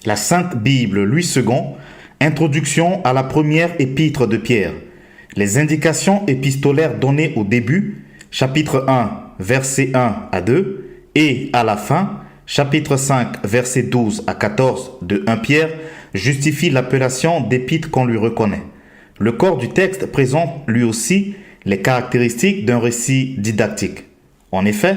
La Sainte Bible, Louis II, Introduction à la première épître de Pierre. Les indications épistolaires données au début, chapitre 1, versets 1 à 2, et à la fin, chapitre 5, versets 12 à 14 de 1 Pierre, justifient l'appellation d'épître qu'on lui reconnaît. Le corps du texte présente lui aussi les caractéristiques d'un récit didactique. En effet,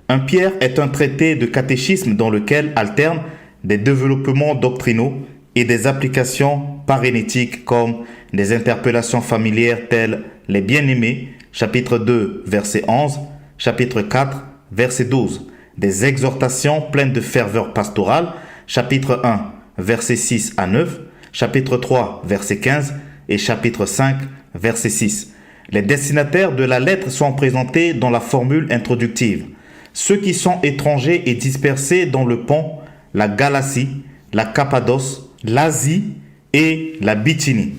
1 Pierre est un traité de catéchisme dans lequel alternent des développements doctrinaux et des applications parénétiques comme des interpellations familières telles les bien-aimés, chapitre 2, verset 11, chapitre 4, verset 12, des exhortations pleines de ferveur pastorale, chapitre 1, verset 6 à 9, chapitre 3, verset 15 et chapitre 5, verset 6. Les destinataires de la lettre sont présentés dans la formule introductive. Ceux qui sont étrangers et dispersés dans le Pont, la Galatie, la Cappadoce, l'Asie et la Bithynie.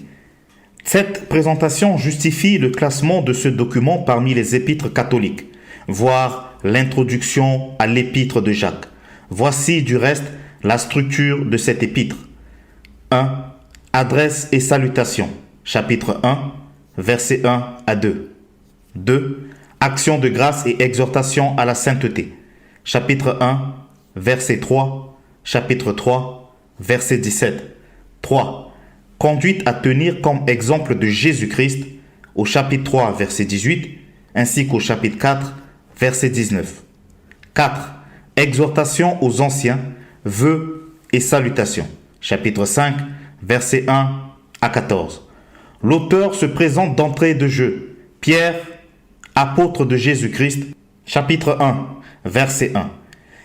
Cette présentation justifie le classement de ce document parmi les épîtres catholiques, voire l'introduction à l'épître de Jacques. Voici du reste la structure de cette épître. 1. Adresse et salutation, chapitre 1, versets 1 à 2. 2. Action de grâce et exhortation à la sainteté, chapitre 1, verset 3, chapitre 3, verset 17. 3. Conduite à tenir comme exemple de Jésus-Christ au chapitre 3, verset 18, ainsi qu'au chapitre 4, verset 19. 4. Exhortation aux anciens, vœux et salutations, chapitre 5, verset 1 à 14. L'auteur se présente d'entrée de jeu. Pierre, apôtre de Jésus-Christ, chapitre 1, verset 1.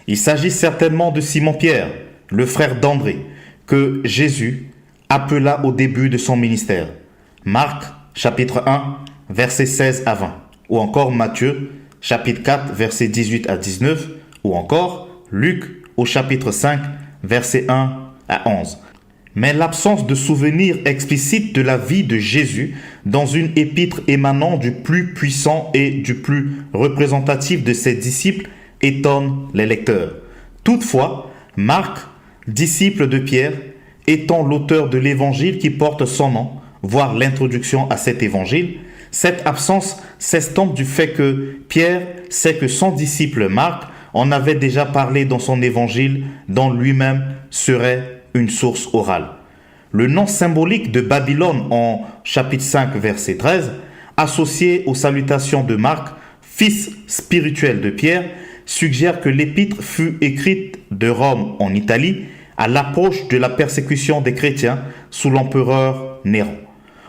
Il s'agit certainement de Simon-Pierre, le frère d'André, que Jésus appela au début de son ministère. Marc, chapitre 1, versets 16 à 20. Ou encore Matthieu, chapitre 4, versets 18 à 19. Ou encore Luc, au chapitre 5, versets 1 à 11. Mais l'absence de souvenir explicite de la vie de Jésus dans une épître émanant du plus puissant et du plus représentatif de ses disciples étonne les lecteurs. Toutefois, Marc, disciple de Pierre, étant l'auteur de l'évangile qui porte son nom, voire l'introduction à cet évangile, cette absence s'estompe du fait que Pierre sait que son disciple Marc en avait déjà parlé dans son évangile dont lui-même serait une source orale. Le nom symbolique de Babylone en chapitre 5 verset 13, associé aux salutations de Marc, fils spirituel de Pierre, suggère que l'épître fut écrite de Rome en Italie à l'approche de la persécution des chrétiens sous l'empereur Néron.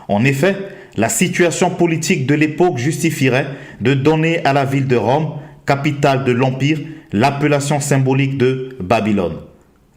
En effet, la situation politique de l'époque justifierait de donner à la ville de Rome, capitale de l'Empire, l'appellation symbolique de Babylone.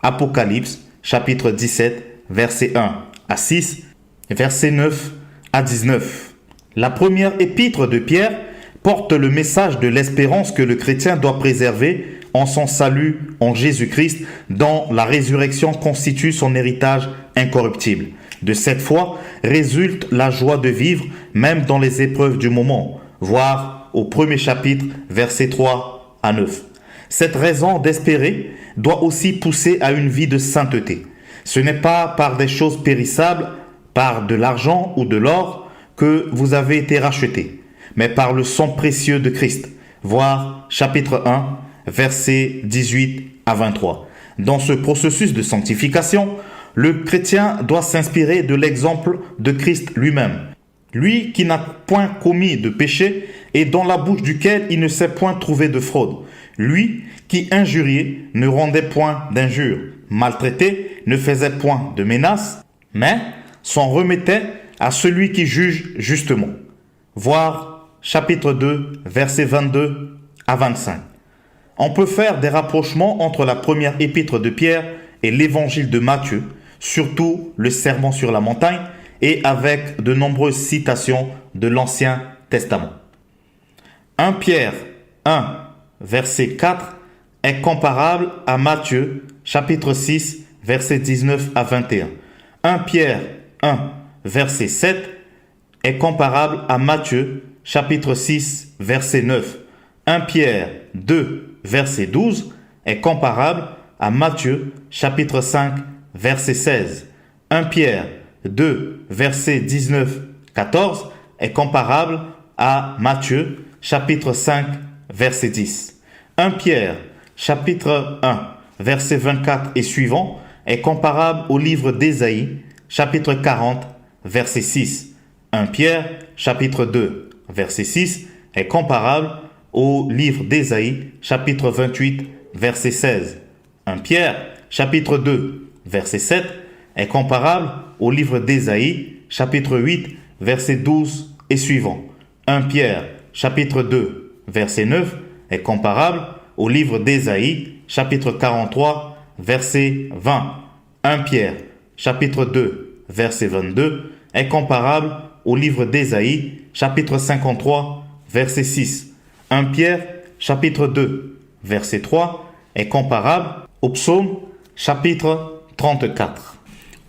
Apocalypse, chapitre 17, versets 1 à 6, versets 9 à 19. La première épître de Pierre porte le message de l'espérance que le chrétien doit préserver en son salut en Jésus-Christ, dont la résurrection constitue son héritage incorruptible. De cette foi résulte la joie de vivre même dans les épreuves du moment, voire au premier chapitre, versets 3 à 9. Cette raison d'espérer doit aussi pousser à une vie de sainteté. Ce n'est pas par des choses périssables, par de l'argent ou de l'or, que vous avez été rachetés, mais par le sang précieux de Christ. Voir chapitre 1, versets 18 à 23. Dans ce processus de sanctification, le chrétien doit s'inspirer de l'exemple de Christ lui-même. Lui qui n'a point commis de péché et dans la bouche duquel il ne s'est point trouvé de fraude. Lui qui injuriait ne rendait point d'injures, maltraité ne faisait point de menaces, mais s'en remettait à celui qui juge justement. Voir chapitre 2, versets 22 à 25. On peut faire des rapprochements entre la première épître de Pierre et l'évangile de Matthieu, surtout le sermon sur la montagne, et avec de nombreuses citations de l'Ancien Testament. 1 Pierre 1, verset 4 est comparable à Matthieu, chapitre 6, verset 19 à 21. 1 Pierre 1, verset 7 est comparable à Matthieu, chapitre 6, verset 9. 1 Pierre 2, verset 12 est comparable à Matthieu, chapitre 5, verset 16. 1 Pierre 2, verset 19-14 est comparable à Matthieu, chapitre 5, verset 10. 1 Pierre, chapitre 1, verset 24 et suivant est comparable au livre d'Ésaïe, chapitre 40, verset 6. 1 Pierre, chapitre 2, verset 6 est comparable au livre d'Ésaïe, chapitre 28, verset 16. 1 Pierre, chapitre 2, verset 7 est comparable au livre d'Ésaïe, chapitre 8, verset 12 et suivant. 1 Pierre, chapitre 2, verset 9 est comparable au livre d'Ésaïe, chapitre 43, verset 20. 1 Pierre, chapitre 2, verset 22 est comparable au livre d'Ésaïe, chapitre 53, verset 6. 1 Pierre, chapitre 2, verset 3 est comparable au psaume, chapitre 34.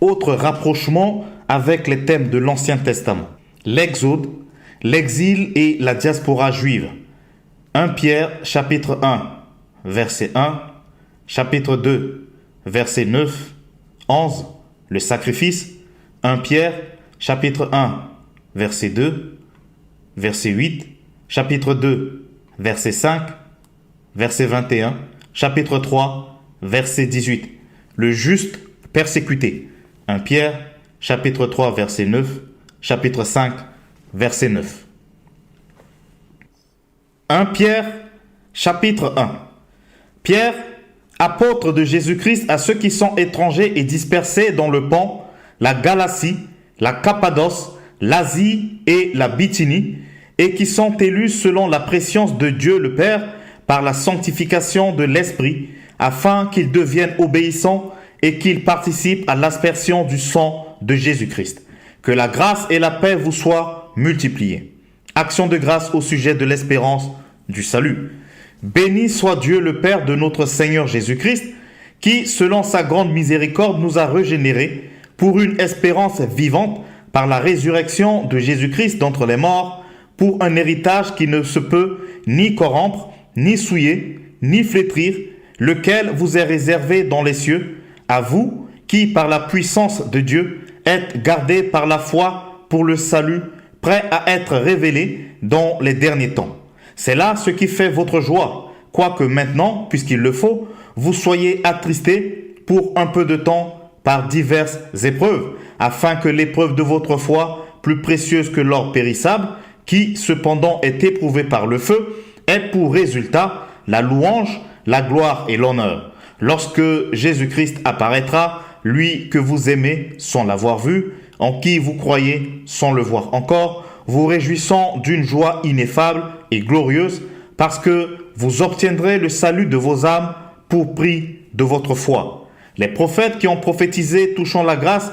Autre rapprochement avec les thèmes de l'Ancien Testament. L'Exode, l'exil et la diaspora juive. 1 Pierre, chapitre 1, verset 1, chapitre 2, verset 9, 11, le sacrifice. 1 Pierre, chapitre 1, verset 2, verset 8, chapitre 2, verset 5, verset 21, chapitre 3, verset 18. Le juste persécuté. 1 Pierre, chapitre 3, verset 9, chapitre 5, verset 9. 1 Pierre, chapitre 1. Pierre, apôtre de Jésus-Christ à ceux qui sont étrangers et dispersés dans le Pont, la Galatie, la Cappadoce, l'Asie et la Bithynie, et qui sont élus selon la préscience de Dieu le Père par la sanctification de l'Esprit, afin qu'ils deviennent obéissants et qu'ils participent à l'aspersion du sang de Jésus-Christ. Que la grâce et la paix vous soient multipliées. Action de grâce au sujet de l'espérance du salut. Béni soit Dieu le Père de notre Seigneur Jésus-Christ, qui, selon sa grande miséricorde, nous a régénérés pour une espérance vivante par la résurrection de Jésus-Christ d'entre les morts, pour un héritage qui ne se peut ni corrompre, ni souiller, ni flétrir, lequel vous est réservé dans les cieux, à vous qui, par la puissance de Dieu, êtes gardés par la foi pour le salut, prêt à être révélé dans les derniers temps. C'est là ce qui fait votre joie, quoique maintenant, puisqu'il le faut, vous soyez attristés pour un peu de temps par diverses épreuves, afin que l'épreuve de votre foi, plus précieuse que l'or périssable, qui cependant est éprouvé par le feu, ait pour résultat la louange, la gloire et l'honneur, lorsque Jésus-Christ apparaîtra, lui que vous aimez sans l'avoir vu, en qui vous croyez sans le voir encore, vous réjouissant d'une joie ineffable et glorieuse, parce que vous obtiendrez le salut de vos âmes pour prix de votre foi. Les prophètes qui ont prophétisé touchant la grâce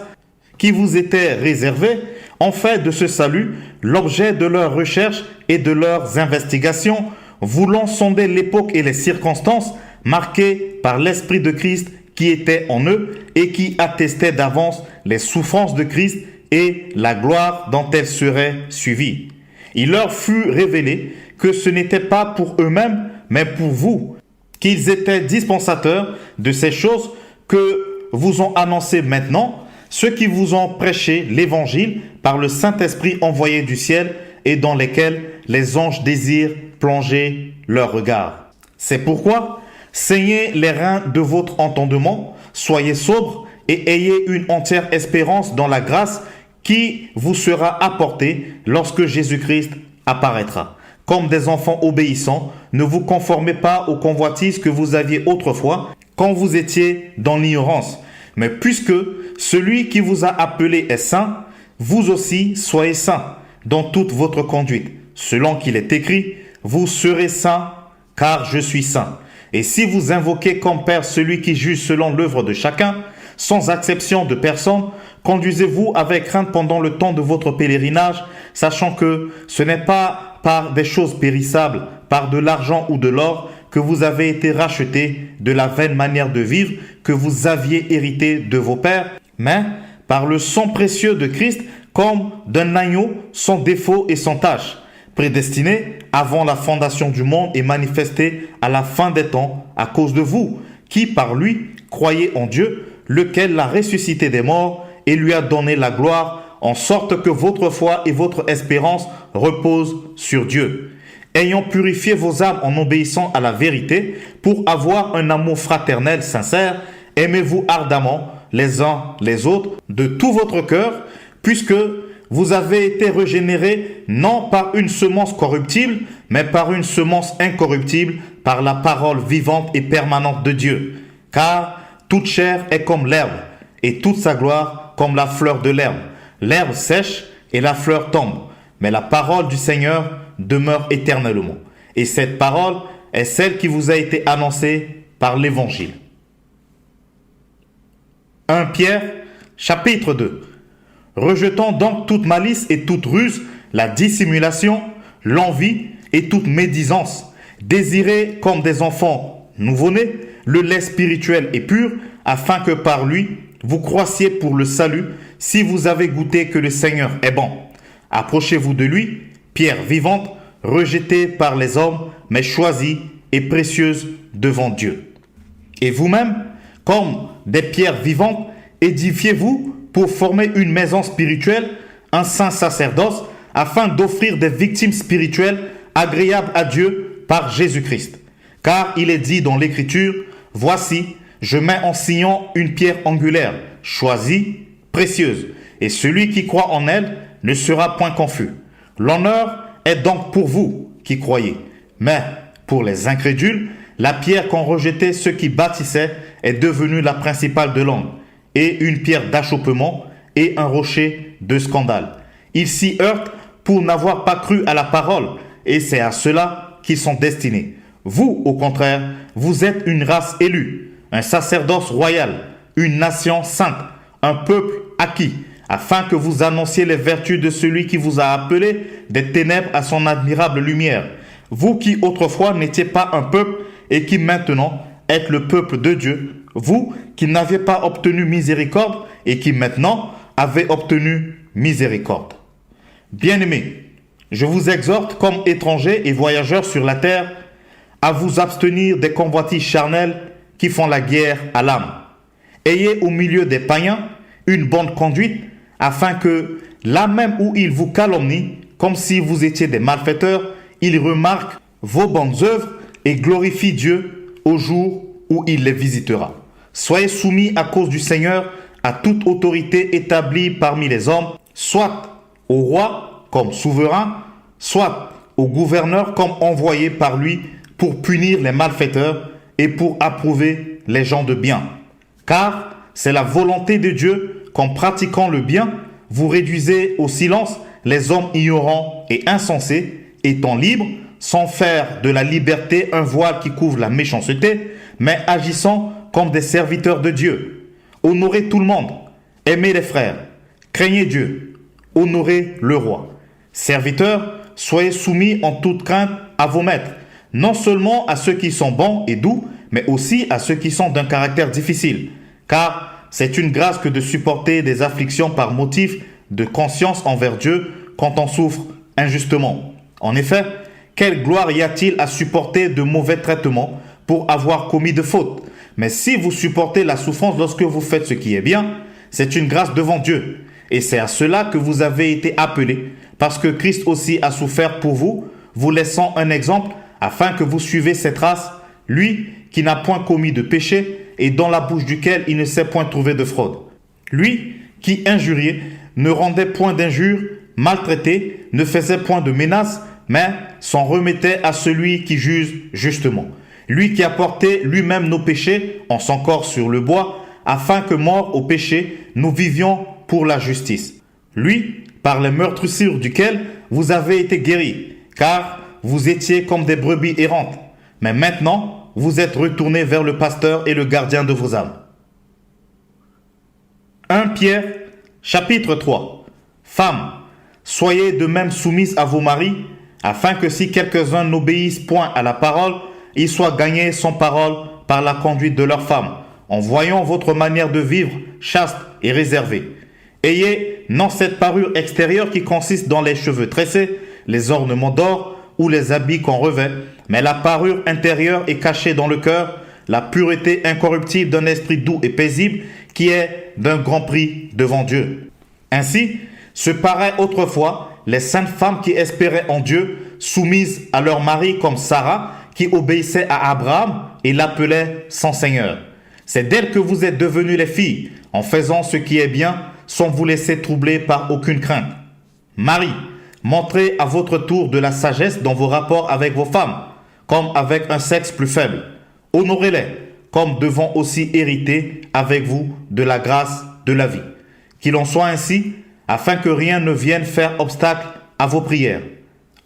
qui vous était réservée ont fait de ce salut l'objet de leurs recherches et de leurs investigations, voulant sonder l'époque et les circonstances marquées par l'Esprit de Christ qui était en eux et qui attestait d'avance les souffrances de Christ et la gloire dont elles seraient suivies. Il leur fut révélé que ce n'était pas pour eux-mêmes, mais pour vous, qu'ils étaient dispensateurs de ces choses que vous ont annoncées maintenant, ceux qui vous ont prêché l'Évangile par le Saint-Esprit envoyé du ciel et dans lesquels les anges désirent plonger leur regard. C'est pourquoi, saignez les reins de votre entendement, soyez sobres et ayez une entière espérance dans la grâce qui vous sera apportée lorsque Jésus-Christ apparaîtra. Comme des enfants obéissants, ne vous conformez pas aux convoitises que vous aviez autrefois quand vous étiez dans l'ignorance. Mais puisque celui qui vous a appelé est saint, vous aussi soyez saints dans toute votre conduite. Selon qu'il est écrit, vous serez saints car je suis saint. Et si vous invoquez comme Père celui qui juge selon l'œuvre de chacun, sans acception de personne, conduisez-vous avec crainte pendant le temps de votre pèlerinage, sachant que ce n'est pas par des choses périssables, par de l'argent ou de l'or, que vous avez été rachetés de la vaine manière de vivre que vous aviez hérité de vos pères, mais par le sang précieux de Christ, comme d'un agneau sans défaut et sans tache, prédestiné avant la fondation du monde et manifesté à la fin des temps à cause de vous, qui par lui croyez en Dieu, lequel l'a ressuscité des morts et lui a donné la gloire, en sorte que votre foi et votre espérance reposent sur Dieu. Ayant purifié vos âmes en obéissant à la vérité, pour avoir un amour fraternel sincère, aimez-vous ardemment les uns les autres de tout votre cœur, puisque vous avez été régénérés non par une semence corruptible, mais par une semence incorruptible, par la parole vivante et permanente de Dieu. Car toute chair est comme l'herbe, et toute sa gloire comme la fleur de l'herbe. L'herbe sèche et la fleur tombe, mais la parole du Seigneur demeure éternellement. Et cette parole est celle qui vous a été annoncée par l'Évangile. 1 Pierre, chapitre 2. Rejetons donc toute malice et toute ruse, la dissimulation, l'envie et toute médisance. Désirez comme des enfants nouveau-nés le lait spirituel et pur, afin que par lui vous croissiez pour le salut, si vous avez goûté que le Seigneur est bon. Approchez-vous de lui, pierre vivante, rejetée par les hommes, mais choisie et précieuse devant Dieu. Et vous-même, comme des pierres vivantes, édifiez-vous pour former une maison spirituelle, un saint sacerdoce, afin d'offrir des victimes spirituelles agréables à Dieu par Jésus-Christ. Car il est dit dans l'Écriture, « Voici, je mets en Sion une pierre angulaire, choisie, précieuse, et celui qui croit en elle ne sera point confus. L'honneur est donc pour vous qui croyez. Mais pour les incrédules, la pierre qu'ont rejetée ceux qui bâtissaient est devenue la principale de l'angle, et une pierre d'achoppement et un rocher de scandale. Ils s'y heurtent pour n'avoir pas cru à la parole, et c'est à cela qu'ils sont destinés. Vous, au contraire, vous êtes une race élue, un sacerdoce royal, une nation sainte, un peuple acquis, afin que vous annonciez les vertus de celui qui vous a appelé des ténèbres à son admirable lumière. Vous qui autrefois n'étiez pas un peuple et qui maintenant êtes le peuple de Dieu, vous qui n'aviez pas obtenu miséricorde et qui maintenant avez obtenu miséricorde. Bien-aimés, je vous exhorte comme étrangers et voyageurs sur la terre à vous abstenir des convoitises charnelles qui font la guerre à l'âme. Ayez au milieu des païens une bonne conduite, afin que, là même où ils vous calomnient, comme si vous étiez des malfaiteurs, ils remarquent vos bonnes œuvres et glorifient Dieu au jour où il les visitera. Soyez soumis à cause du Seigneur à toute autorité établie parmi les hommes, soit au roi comme souverain, soit au gouverneur comme envoyé par lui pour punir les malfaiteurs et pour approuver les gens de bien. Car c'est la volonté de Dieu qu'en pratiquant le bien, vous réduisez au silence les hommes ignorants et insensés, étant libres, sans faire de la liberté un voile qui couvre la méchanceté, mais agissant comme des serviteurs de Dieu. Honorez tout le monde, aimez les frères, craignez Dieu, honorez le roi. Serviteurs, soyez soumis en toute crainte à vos maîtres, non seulement à ceux qui sont bons et doux, mais aussi à ceux qui sont d'un caractère difficile, car c'est une grâce que de supporter des afflictions par motif de conscience envers Dieu quand on souffre injustement. En effet, quelle gloire y a-t-il à supporter de mauvais traitements pour avoir commis de fautes? Mais si vous supportez la souffrance lorsque vous faites ce qui est bien, c'est une grâce devant Dieu. Et c'est à cela que vous avez été appelés, parce que Christ aussi a souffert pour vous, vous laissant un exemple, afin que vous suivez cette race, lui qui n'a point commis de péché, et dans la bouche duquel il ne s'est point trouvé de fraude. Lui qui injuriait, ne rendait point d'injures, maltraitait, ne faisait point de menaces, mais s'en remettait à celui qui juge justement. Lui qui a porté lui-même nos péchés en son corps sur le bois, afin que, morts au péché, nous vivions pour la justice. Lui, par les meurtrissures duquel vous avez été guéris, car vous étiez comme des brebis errantes. Mais maintenant, vous êtes retournés vers le pasteur et le gardien de vos âmes. 1 Pierre, chapitre 3. Femmes, soyez de même soumises à vos maris, afin que si quelques-uns n'obéissent point à la parole, ils soient gagnés sans parole par la conduite de leurs femmes, en voyant votre manière de vivre chaste et réservée. Ayez non cette parure extérieure qui consiste dans les cheveux tressés, les ornements d'or ou les habits qu'on revêt, mais la parure intérieure est cachée dans le cœur, la pureté incorruptible d'un esprit doux et paisible qui est d'un grand prix devant Dieu. Ainsi, se paraît autrefois les saintes femmes qui espéraient en Dieu, soumises à leur mari comme Sarah, qui obéissait à Abraham et l'appelait son Seigneur. C'est d'elle que vous êtes devenues les filles, en faisant ce qui est bien, sans vous laisser troubler par aucune crainte. Marie, montrez à votre tour de la sagesse dans vos rapports avec vos femmes, comme avec un sexe plus faible. Honorez-les, comme devant aussi hériter avec vous de la grâce de la vie. Qu'il en soit ainsi, afin que rien ne vienne faire obstacle à vos prières.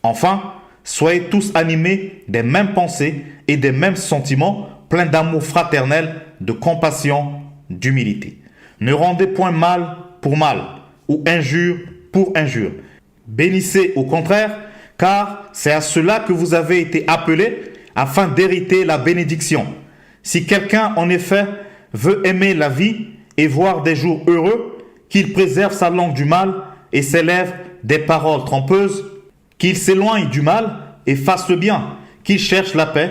Enfin, soyez tous animés des mêmes pensées et des mêmes sentiments, pleins d'amour fraternel, de compassion, d'humilité. Ne rendez point mal pour mal, ou injure pour injure. Bénissez au contraire, car c'est à cela que vous avez été appelés, afin d'hériter la bénédiction. Si quelqu'un, en effet, veut aimer la vie et voir des jours heureux, qu'il préserve sa langue du mal et ses lèvres des paroles trompeuses, qu'il s'éloigne du mal et fasse le bien, qu'il cherche la paix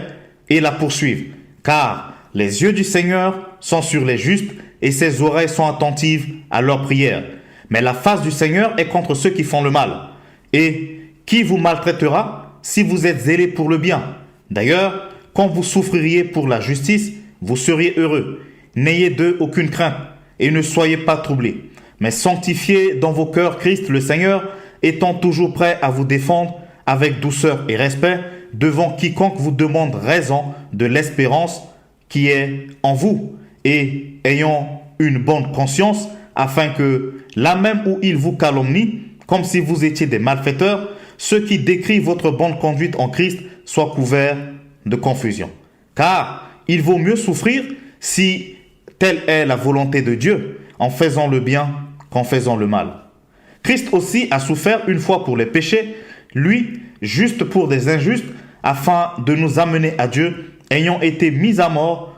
et la poursuive. Car les yeux du Seigneur sont sur les justes et ses oreilles sont attentives à leurs prières. Mais la face du Seigneur est contre ceux qui font le mal. Et qui vous maltraitera si vous êtes zélés pour le bien? D'ailleurs, quand vous souffririez pour la justice, vous seriez heureux. N'ayez d'eux aucune crainte et ne soyez pas troublés. Mais sanctifiez dans vos cœurs Christ le Seigneur, étant toujours prêt à vous défendre avec douceur et respect devant quiconque vous demande raison de l'espérance qui est en vous, et ayant une bonne conscience, afin que, là même où ils vous calomnient, comme si vous étiez des malfaiteurs, ceux qui décrivent votre bonne conduite en Christ soient couverts de confusion. Car il vaut mieux souffrir si telle est la volonté de Dieu, en faisant le bien qu'en faisant le mal. Christ aussi a souffert une fois pour les péchés, lui, juste pour des injustes, afin de nous amener à Dieu, ayant été mis à mort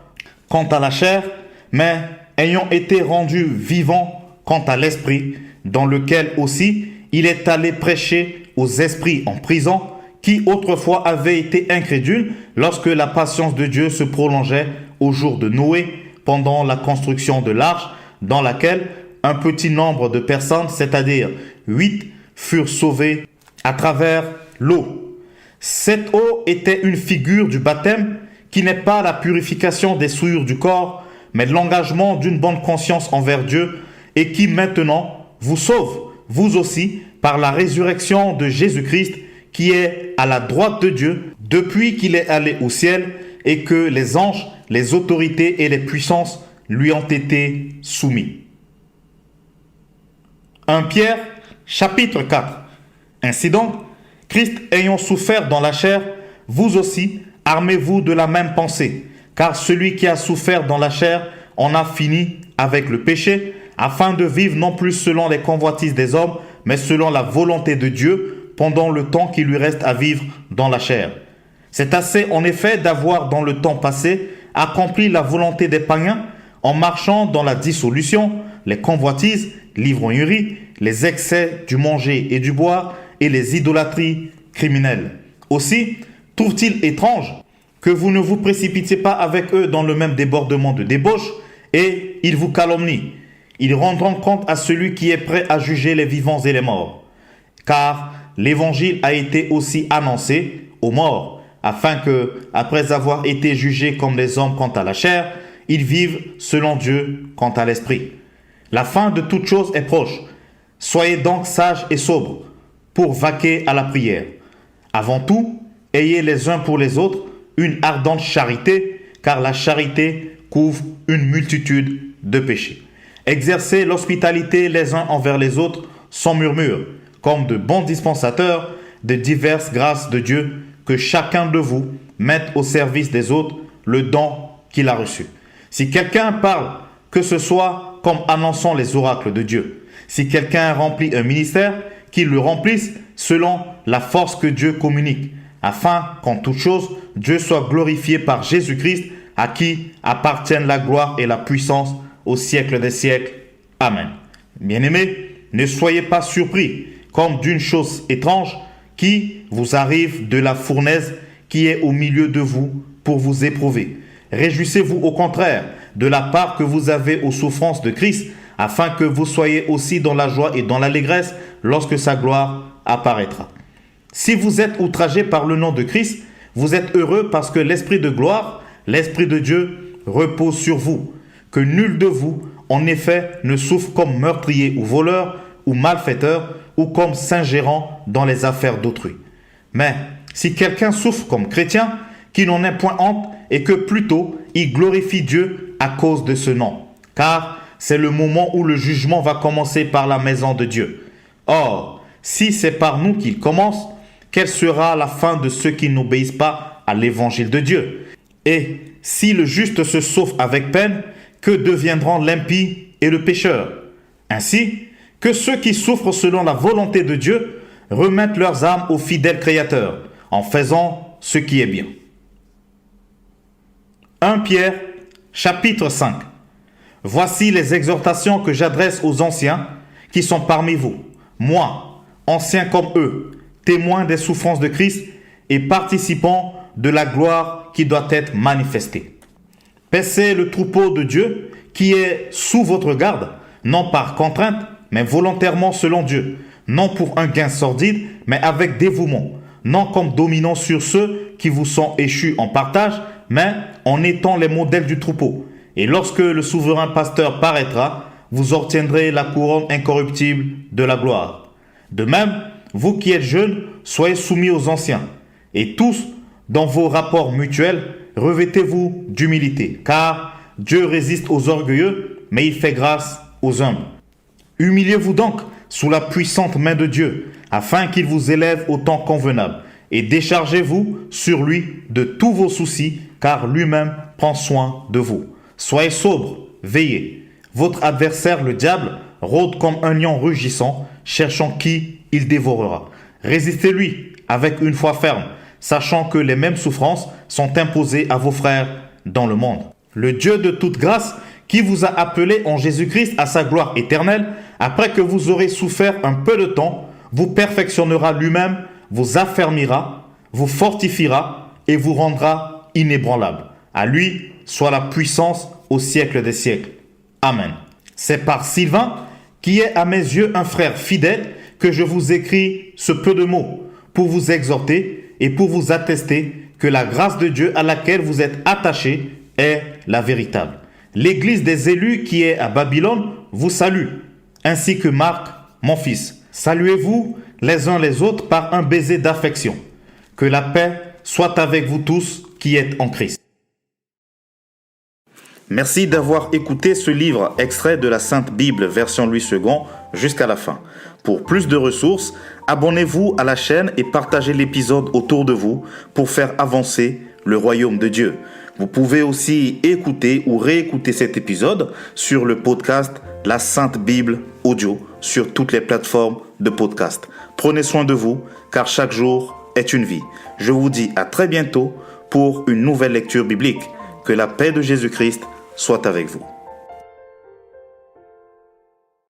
quant à la chair, mais ayant été rendu vivant quant à l'esprit, dans lequel aussi il est allé prêcher aux esprits en prison, qui autrefois avaient été incrédules lorsque la patience de Dieu se prolongeait au jour de Noé, pendant la construction de l'arche, dans laquelle un petit nombre de personnes, c'est-à-dire 8, furent sauvées à travers l'eau. Cette eau était une figure du baptême qui n'est pas la purification des souillures du corps, mais l'engagement d'une bonne conscience envers Dieu et qui maintenant vous sauve, vous aussi, par la résurrection de Jésus-Christ qui est à la droite de Dieu depuis qu'il est allé au ciel et que les anges, les autorités et les puissances lui ont été soumis. 1 Pierre, chapitre 4. Ainsi donc, Christ ayant souffert dans la chair, vous aussi, armez-vous de la même pensée, car celui qui a souffert dans la chair en a fini avec le péché, afin de vivre non plus selon les convoitises des hommes, mais selon la volonté de Dieu, pendant le temps qui lui reste à vivre dans la chair. C'est assez en effet d'avoir dans le temps passé accompli la volonté des païens, en marchant dans la dissolution, les convoitises, l'ivrognerie, les excès du manger et du boire, et les idolâtries criminelles. Aussi, trouve-t-il étrange que vous ne vous précipitiez pas avec eux dans le même débordement de débauche, et ils vous calomnient. Ils rendront compte à celui qui est prêt à juger les vivants et les morts. Car l'évangile a été aussi annoncé aux morts, afin que, après avoir été jugés comme les hommes quant à la chair, ils vivent selon Dieu quant à l'esprit. La fin de toute chose est proche. Soyez donc sages et sobres, pour vaquer à la prière. Avant tout, ayez les uns pour les autres une ardente charité, car la charité couvre une multitude de péchés. Exercez l'hospitalité les uns envers les autres sans murmure, comme de bons dispensateurs de diverses grâces de Dieu, que chacun de vous mette au service des autres le don qu'il a reçu. Si quelqu'un parle, que ce soit comme annonçant les oracles de Dieu. Si quelqu'un remplit un ministère, qu'il le remplisse selon la force que Dieu communique, afin qu'en toute chose, Dieu soit glorifié par Jésus-Christ, à qui appartiennent la gloire et la puissance au siècle des siècles. Amen. Bien-aimés, ne soyez pas surpris comme d'une chose étrange qui vous arrive de la fournaise qui est au milieu de vous pour vous éprouver. Réjouissez-vous au contraire de la part que vous avez aux souffrances de Christ, afin que vous soyez aussi dans la joie et dans l'allégresse lorsque sa gloire apparaîtra. Si vous êtes outragés par le nom de Christ, vous êtes heureux parce que l'Esprit de gloire, l'Esprit de Dieu, repose sur vous. Que nul de vous, en effet, ne souffre comme meurtrier ou voleur ou malfaiteur ou comme s'ingérant dans les affaires d'autrui. Mais si quelqu'un souffre comme chrétien, qu'il n'en ait point honte et que plutôt il glorifie Dieu à cause de ce nom. Car c'est le moment où le jugement va commencer par la maison de Dieu. Or, si c'est par nous qu'il commence, quelle sera la fin de ceux qui n'obéissent pas à l'évangile de Dieu? Et si le juste se sauve avec peine, que deviendront l'impie et le pécheur? Ainsi, que ceux qui souffrent selon la volonté de Dieu remettent leurs âmes au fidèle Créateur, en faisant ce qui est bien. 1 Pierre, chapitre 5. Voici les exhortations que j'adresse aux anciens qui sont parmi vous, moi, ancien comme eux, témoin des souffrances de Christ et participant de la gloire qui doit être manifestée. Paissez le troupeau de Dieu qui est sous votre garde, non par contrainte, mais volontairement selon Dieu, non pour un gain sordide, mais avec dévouement, non comme dominant sur ceux qui vous sont échus en partage, mais en étant les modèles du troupeau. Et lorsque le souverain pasteur paraîtra, vous obtiendrez la couronne incorruptible de la gloire. De même, vous qui êtes jeunes, soyez soumis aux anciens. Et tous, dans vos rapports mutuels, revêtez-vous d'humilité, car Dieu résiste aux orgueilleux, mais il fait grâce aux humbles. Humiliez-vous donc sous la puissante main de Dieu, afin qu'il vous élève au temps convenable, et déchargez-vous sur lui de tous vos soucis, car lui-même prend soin de vous. Soyez sobres, veillez. Votre adversaire, le diable, rôde comme un lion rugissant, cherchant qui il dévorera. Résistez-lui avec une foi ferme, sachant que les mêmes souffrances sont imposées à vos frères dans le monde. Le Dieu de toute grâce, qui vous a appelé en Jésus-Christ à sa gloire éternelle, après que vous aurez souffert un peu de temps, vous perfectionnera lui-même, vous affermira, vous fortifiera et vous rendra inébranlable. À lui soit la puissance au siècle des siècles. Amen. C'est par Sylvain, qui est à mes yeux un frère fidèle, que je vous écris ce peu de mots, pour vous exhorter et pour vous attester que la grâce de Dieu à laquelle vous êtes attachés est la véritable. L'Église des élus qui est à Babylone vous salue, ainsi que Marc, mon fils. Saluez-vous les uns les autres par un baiser d'affection. Que la paix soit avec vous tous qui êtes en Christ. Merci d'avoir écouté ce livre extrait de la Sainte Bible version Louis II jusqu'à la fin. Pour plus de ressources, abonnez-vous à la chaîne et partagez l'épisode autour de vous pour faire avancer le royaume de Dieu. Vous pouvez aussi écouter ou réécouter cet épisode sur le podcast La Sainte Bible Audio sur toutes les plateformes de podcast. Prenez soin de vous car chaque jour est une vie. Je vous dis à très bientôt pour une nouvelle lecture biblique. Que la paix de Jésus-Christ soit avec vous.